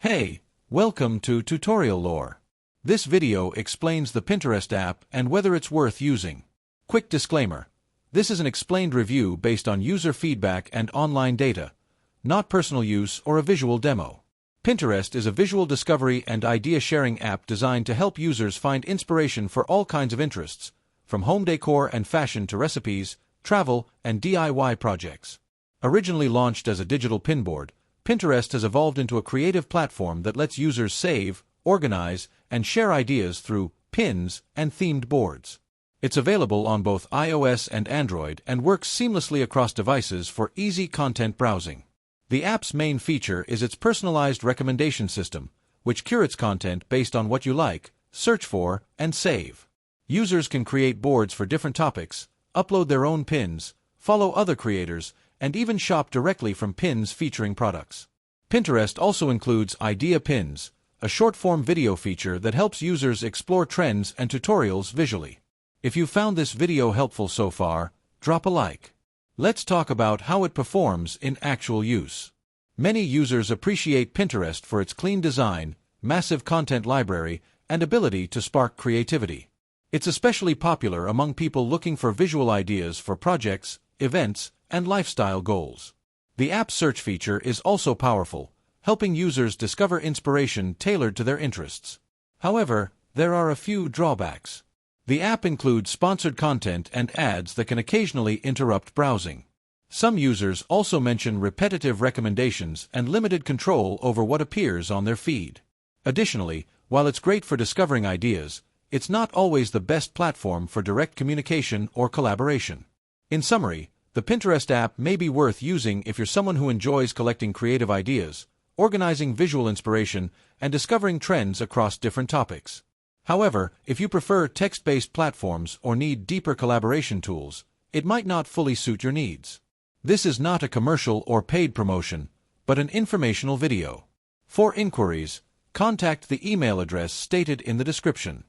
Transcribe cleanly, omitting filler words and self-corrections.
Hey, welcome to Tutorial Lore. This video explains the Pinterest app and whether it's worth using. Quick disclaimer. This is an explained review based on user feedback and online data, not personal use or a visual demo. Pinterest is a visual discovery and idea-sharing app designed to help users find inspiration for all kinds of interests, from home decor and fashion to recipes, travel, and DIY projects. Originally launched as a digital pinboard, Pinterest has evolved into a creative platform that lets users save, organize, and share ideas through pins and themed boards. It's available on both iOS and Android and works seamlessly across devices for easy content browsing. The app's main feature is its personalized recommendation system, which curates content based on what you like, search for, and save. Users can create boards for different topics, upload their own pins, follow other creators, and even shop directly from pins featuring products. Pinterest also includes Idea Pins, a short-form video feature that helps users explore trends and tutorials visually. If you found this video helpful so far, drop a like. Let's talk about how it performs in actual use. Many users appreciate Pinterest for its clean design, massive content library, and ability to spark creativity. It's especially popular among people looking for visual ideas for projects, events, and lifestyle goals. The app search feature is also powerful, helping users discover inspiration tailored to their interests. However, there are a few drawbacks. The app includes sponsored content and ads that can occasionally interrupt browsing. Some users also mention repetitive recommendations and limited control over what appears on their feed. Additionally, while it's great for discovering ideas, it's not always the best platform for direct communication or collaboration. In summary, the Pinterest app may be worth using if you're someone who enjoys collecting creative ideas, organizing visual inspiration, and discovering trends across different topics. However, if you prefer text-based platforms or need deeper collaboration tools, it might not fully suit your needs. This is not a commercial or paid promotion, but an informational video. For inquiries, contact the email address stated in the description.